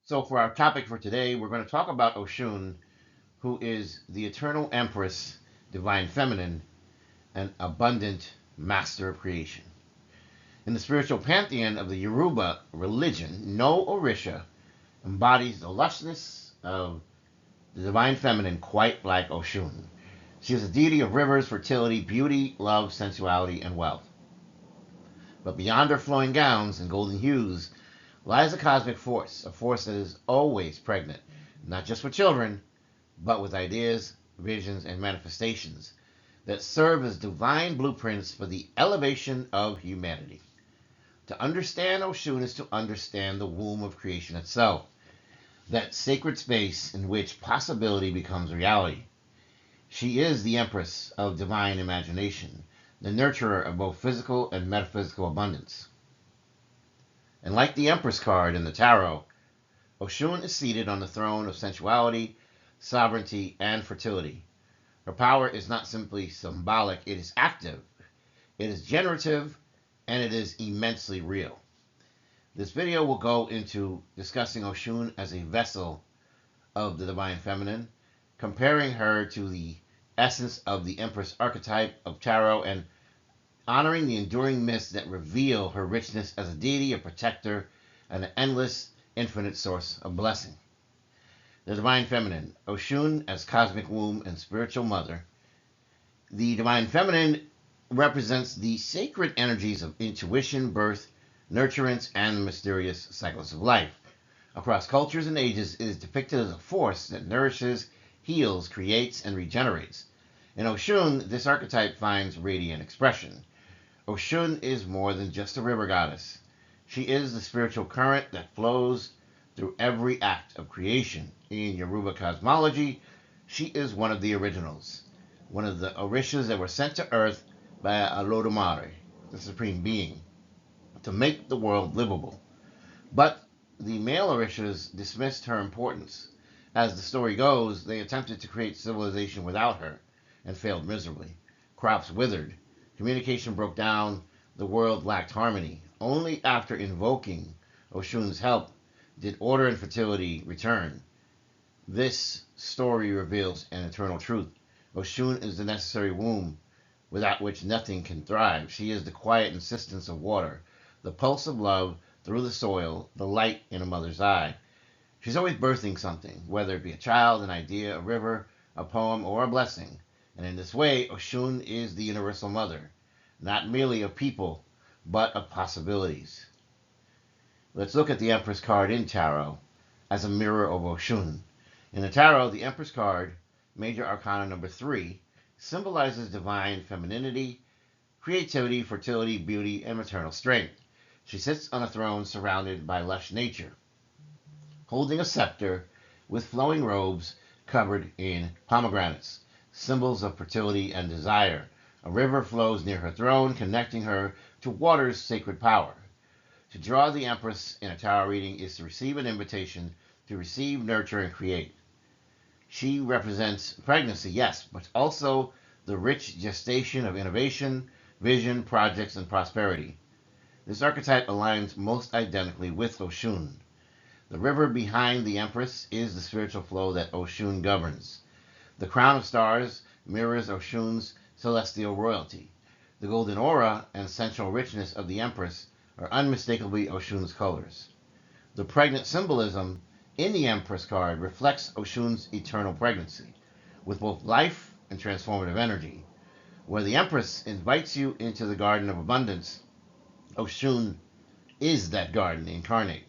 So, for our topic for today, we're going to talk about Oshun, who is the eternal Empress, divine feminine, and abundant master of creation. In the spiritual pantheon of the Yoruba religion, no Orisha embodies the lushness of the divine feminine quite like Oshun. She is a deity of rivers, fertility, beauty, love, sensuality, and wealth. But beyond her flowing gowns and golden hues lies a cosmic force, a force that is always pregnant, not just with children, but with ideas, visions, and manifestations that serve as divine blueprints for the elevation of humanity. To understand Oshun is to understand the womb of creation itself, that sacred space in which possibility becomes reality. She is the Empress of divine imagination, the nurturer of both physical and metaphysical abundance. And like the Empress card in the tarot, Oshun is seated on the throne of sensuality, sovereignty, and fertility. Her power is not simply symbolic, it is active, it is generative, and it is immensely real. This video will go into discussing Oshun as a vessel of the divine feminine, comparing her to the essence of the Empress archetype of tarot, and honoring the enduring myths that reveal her richness as a deity, a protector, and an endless, infinite source of blessing. The divine feminine, Oshun as cosmic womb and spiritual mother. The divine feminine represents the sacred energies of intuition, birth, nurturance, and the mysterious cycles of life. Across cultures and ages, it is depicted as a force that nourishes, heals, creates, and regenerates. In Oshun, this archetype finds radiant expression. Oshun is more than just a river goddess. She is the spiritual current that flows through every act of creation. In Yoruba cosmology, she is one of the originals, one of the Orishas that were sent to earth by Olodumare, the supreme being, to make the world livable. But the male Orishas dismissed her importance. As the story goes, they attempted to create civilization without her and failed miserably. Crops withered, communication broke down, the world lacked harmony. Only after invoking Oshun's help did order and fertility return. This story reveals an eternal truth. Oshun is the necessary womb without which nothing can thrive. She is the quiet insistence of water, the pulse of love through the soil, the light in a mother's eye. She's always birthing something, whether it be a child, an idea, a river, a poem, or a blessing. And in this way, Oshun is the universal mother, not merely of people, but of possibilities. Let's look at the Empress card in Tarot as a mirror of Oshun. In the Tarot, the Empress card, Major Arcana number 3, symbolizes divine femininity, creativity, fertility, beauty, and maternal strength. She sits on a throne surrounded by lush nature, holding a scepter with flowing robes covered in pomegranates, symbols of fertility and desire. A river flows near her throne, connecting her to water's sacred power. To draw the Empress in a tarot reading is to receive an invitation to receive, nurture, and create. She represents pregnancy, yes, but also the rich gestation of innovation, vision, projects, and prosperity. This archetype aligns most identically with Oshun. The river behind the Empress is the spiritual flow that Oshun governs. The crown of stars mirrors Oshun's celestial royalty. The golden aura and sensual richness of the Empress are unmistakably Oshun's colors. The pregnant symbolism in the Empress card reflects Oshun's eternal pregnancy, with both life and transformative energy. Where the Empress invites you into the garden of abundance, Oshun is that garden incarnate.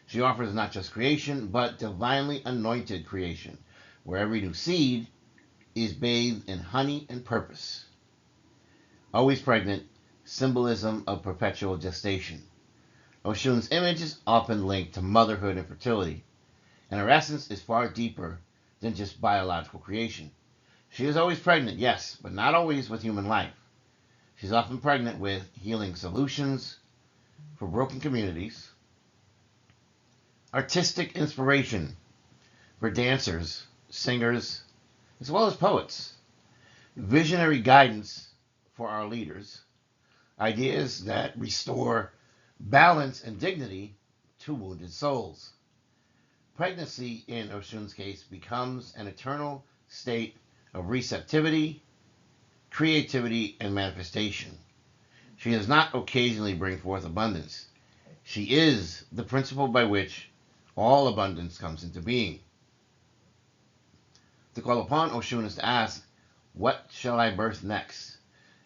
She offers not just creation, but divinely anointed creation, where every new seed is bathed in honey and purpose. Always pregnant, symbolism of perpetual gestation. Oshun's image is often linked to motherhood and fertility, and her essence is far deeper than just biological creation. She is always pregnant, yes, but not always with human life. She's often pregnant with healing solutions for broken communities, artistic inspiration for dancers, singers, as well as poets, visionary guidance for our leaders, ideas that restore balance and dignity to wounded souls. Pregnancy, in Oshun's case, becomes an eternal state of receptivity, creativity, and manifestation. She does not occasionally bring forth abundance. She is the principle by which all abundance comes into being. To call upon Oshun is to ask, what shall I birth next?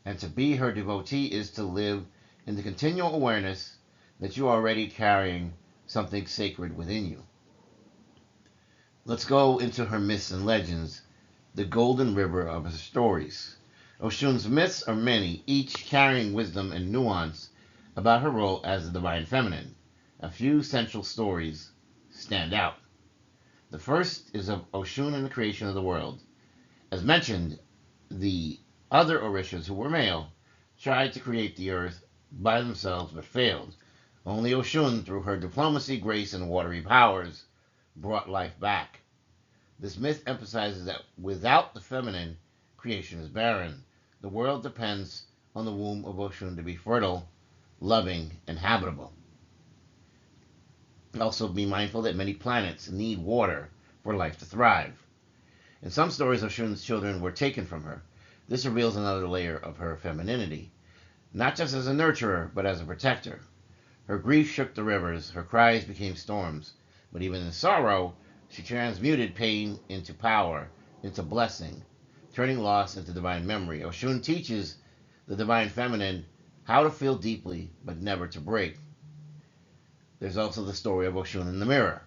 And to be her devotee is to live in the continual awareness that you are already carrying something sacred within you. Let's go into her myths and legends, the golden river of her stories. Oshun's myths are many, each carrying wisdom and nuance about her role as the divine feminine. A few central stories stand out. The first is of Oshun and the creation of the world. As mentioned, the other Orishas, who were male, tried to create the earth by themselves but failed. Only Oshun, through her diplomacy, grace, and watery powers, brought life back. This myth emphasizes that without the feminine, creation is barren. The world depends on the womb of Oshun to be fertile, loving, and habitable. Also, be mindful that many planets need water for life to thrive. In some stories, Oshun's children were taken from her. This reveals another layer of her femininity, not just as a nurturer, but as a protector. Her grief shook the rivers, her cries became storms, but even in sorrow, she transmuted pain into power, into blessing, turning loss into divine memory. Oshun teaches the divine feminine how to feel deeply, but never to break. There's also the story of Oshun in the mirror.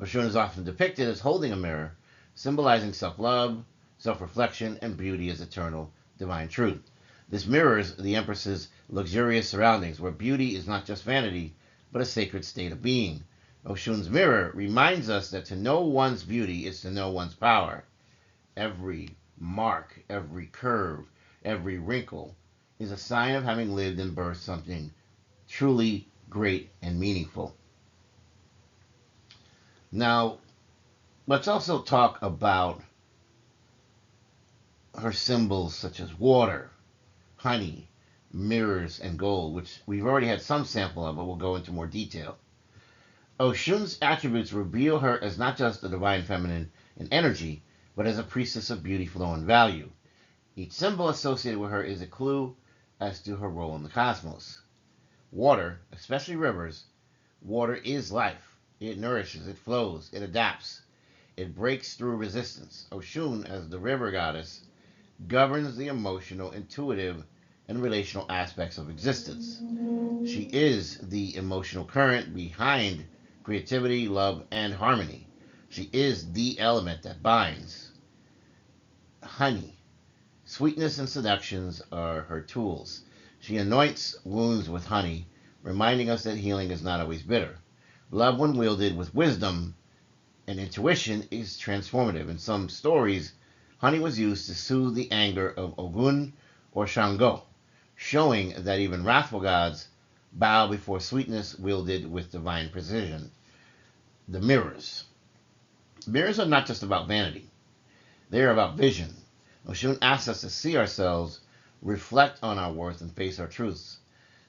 Oshun is often depicted as holding a mirror, symbolizing self-love, self-reflection, and beauty as eternal divine truth. This mirrors the Empress's luxurious surroundings, where beauty is not just vanity, but a sacred state of being. Oshun's mirror reminds us that to know one's beauty is to know one's power. Every mark, every curve, every wrinkle is a sign of having lived and birthed something truly great and meaningful. Now, let's also talk about her symbols such as water, honey, mirrors, and gold, which we've already had some sample of, but we'll go into more detail. Oshun's attributes reveal her as not just the divine feminine in energy, but as a priestess of beauty, flow, and value. Each symbol associated with her is a clue as to her role in the cosmos. Water, especially rivers, water is life. It nourishes, it flows, it adapts, it breaks through resistance. Oshun, as the river goddess, governs the emotional, intuitive, and relational aspects of existence. She is the emotional current behind creativity, love, and harmony. She is the element that binds. Honey, sweetness, and seductions are her tools. She anoints wounds with honey, reminding us that healing is not always bitter. Love, when wielded with wisdom and intuition, is transformative. In some stories, honey was used to soothe the anger of Ogun or Shango, showing that even wrathful gods bow before sweetness wielded with divine precision. The mirrors. Mirrors are not just about vanity. They are about vision. Oshun asks us to see ourselves, reflect on our worth, and face our truths.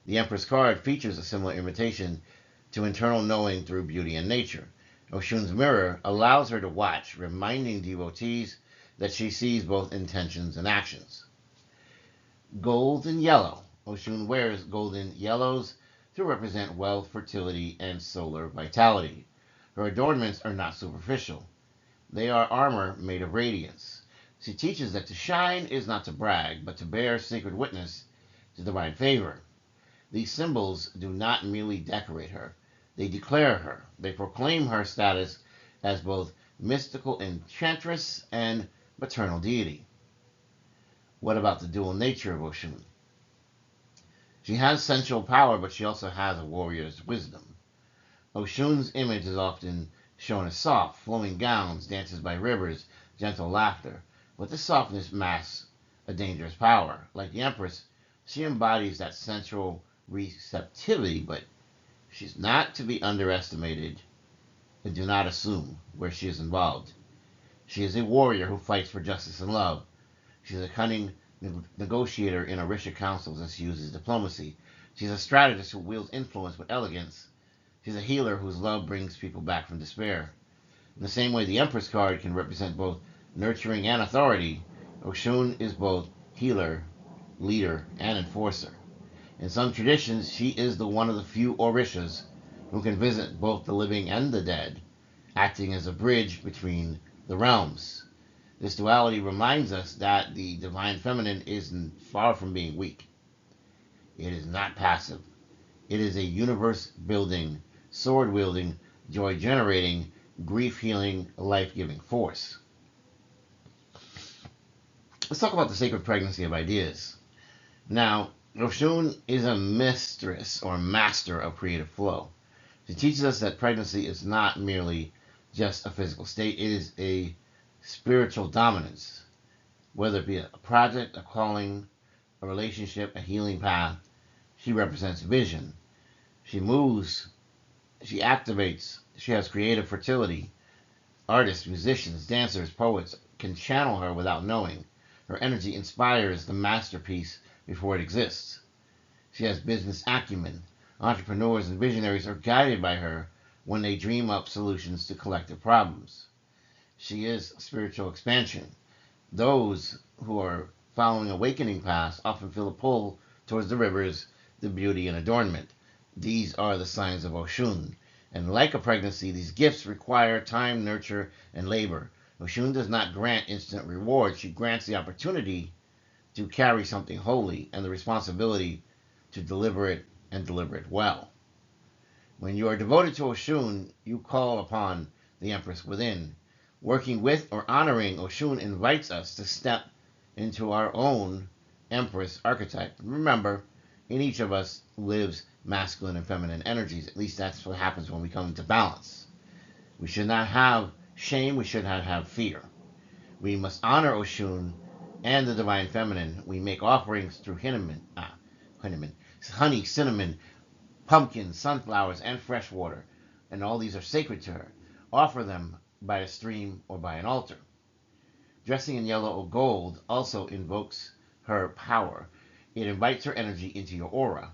The Empress card features a similar invitation to internal knowing through beauty and nature. Oshun's mirror allows her to watch, reminding devotees that she sees both intentions and actions. Gold and yellow. Oshun wears golden yellows to represent wealth, fertility, and solar vitality. Her adornments are not superficial. They are armor made of radiance. She teaches that to shine is not to brag, but to bear sacred witness to divine favor. These symbols do not merely decorate her, they declare her. They proclaim her status as both mystical enchantress and maternal deity. What about the dual nature of Oshun? She has sensual power, but she also has a warrior's wisdom. Oshun's image is often shown as soft, flowing gowns, dances by rivers, gentle laughter. But this softness masks a dangerous power. Like the Empress, she embodies that sensual receptivity, but she's not to be underestimated, and do not assume where she is involved. She is a warrior who fights for justice and love. She's a cunning negotiator in Orisha councils as she uses diplomacy. She's a strategist who wields influence with elegance. She's a healer whose love brings people back from despair. In the same way the Empress card can represent both nurturing and authority, Oshun is both healer, leader, and enforcer. In some traditions, she is the one of the few Orishas who can visit both the living and the dead, acting as a bridge between the realms. This duality reminds us that the divine feminine is far from being weak. It is not passive. It is a universe building, sword wielding, joy generating, grief healing, life giving force. Let's talk about the sacred pregnancy of ideas. Now, Oshun is a mistress or master of creative flow. She teaches us that pregnancy is not merely just a physical state, it is a spiritual dominance. Whether it be a project, a calling, a relationship, a healing path, she represents vision. She moves, she activates, she has creative fertility. Artists, musicians, dancers, poets can channel her without knowing. Her energy inspires the masterpiece before it exists. She has business acumen. Entrepreneurs and visionaries are guided by her when they dream up solutions to collective problems. She is spiritual expansion. Those who are following awakening paths often feel a pull towards the rivers, the beauty, and adornment. These are the signs of Oshun. And like a pregnancy, these gifts require time, nurture, and labor. Oshun does not grant instant reward. She grants the opportunity to carry something holy and the responsibility to deliver it and deliver it well. When you are devoted to Oshun, you call upon the Empress within. Working with or honoring Oshun invites us to step into our own Empress archetype. Remember, in each of us lives masculine and feminine energies. At least that's what happens when we come into balance. We should not have shame, we should not have fear. We must honor Oshun and the divine feminine. We make offerings through honey, cinnamon, pumpkins, sunflowers, and fresh water, and all these are sacred to her. Offer them by a stream or by an altar. Dressing in yellow or gold also invokes her power. It invites her energy into your aura.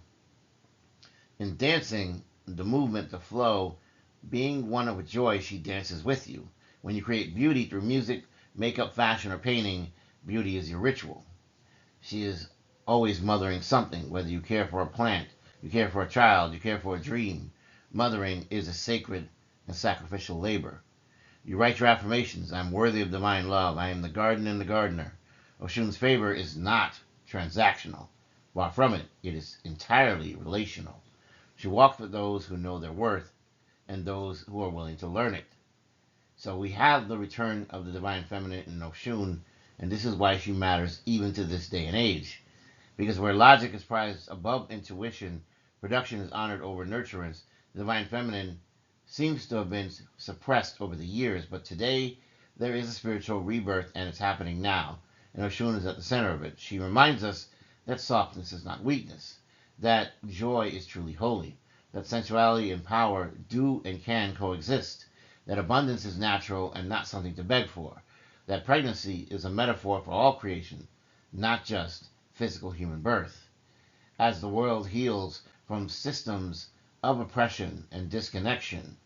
In dancing, the movement, the flow, being one of joy, she dances with you. When you create beauty through music, makeup, fashion, or painting, beauty is your ritual. She is always mothering something, whether you care for a plant, you care for a child, you care for a dream. Mothering is a sacred and sacrificial labor. You write your affirmations. I'm worthy of divine love. I am the garden and the gardener. Oshun's favor is not transactional. Far from it, it is entirely relational. She walks with those who know their worth and those who are willing to learn it. So we have the return of the divine feminine in Oshun, and this is why she matters even to this day and age. Because where logic is prized above intuition, production is honored over nurturance, the divine feminine seems to have been suppressed over the years, but today there is a spiritual rebirth and it's happening now. And Oshun is at the center of it. She reminds us that softness is not weakness, that joy is truly holy, that sensuality and power do and can coexist, that abundance is natural and not something to beg for, that pregnancy is a metaphor for all creation, not just physical human birth. As the world heals from systems of oppression and disconnection,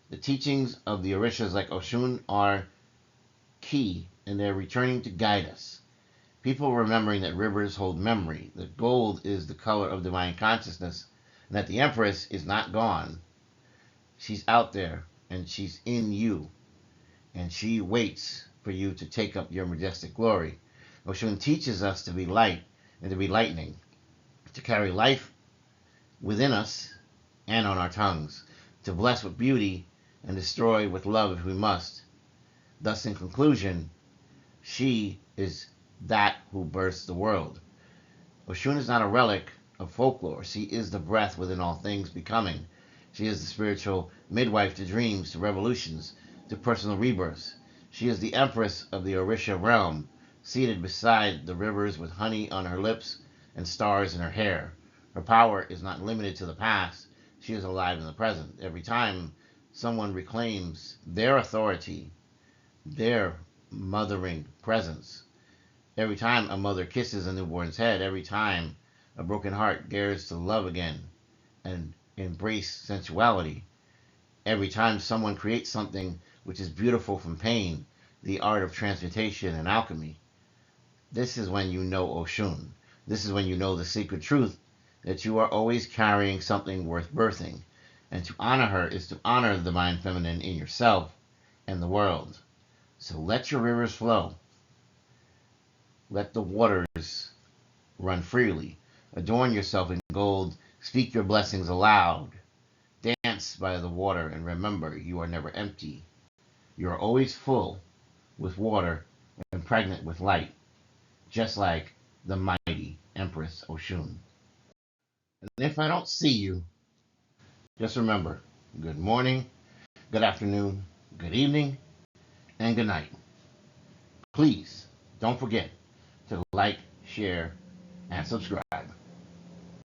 the teachings of the Orishas like Oshun are key, and they're returning to guide us. People remembering that rivers hold memory, that gold is the color of divine consciousness, and that the Empress is not gone. She's out there, and she's in you, and she waits for you to take up your majestic glory. Oshun teaches us to be light and to be lightning, to carry life within us and on our tongues, to bless with beauty and destroy with love if we must. Thus, in conclusion, she is that who births the world. Oshun is not a relic of folklore. She is the breath within all things becoming. She is the spiritual midwife to dreams, to revolutions, to personal rebirths. She is the empress of the Orisha realm, seated beside the rivers with honey on her lips and stars in her hair. Her power is not limited to the past. She is alive in the present. Every time someone reclaims their authority, their mothering presence, every time a mother kisses a newborn's head, every time a broken heart dares to love again and embrace sensuality, every time someone creates something which is beautiful from pain, the art of transmutation and alchemy. This is when you know Oshun. This is when you know the secret truth that you are always carrying something worth birthing. And to honor her is to honor the divine feminine in yourself and the world. So let your rivers flow. Let the waters run freely. Adorn yourself in gold. Speak your blessings aloud. Dance by the water and remember you are never empty. You are always full with water and pregnant with light, just like the mighty Empress Oshun. And if I don't see you, just remember, good morning, good afternoon, good evening, and good night. Please don't forget to like, share, and subscribe.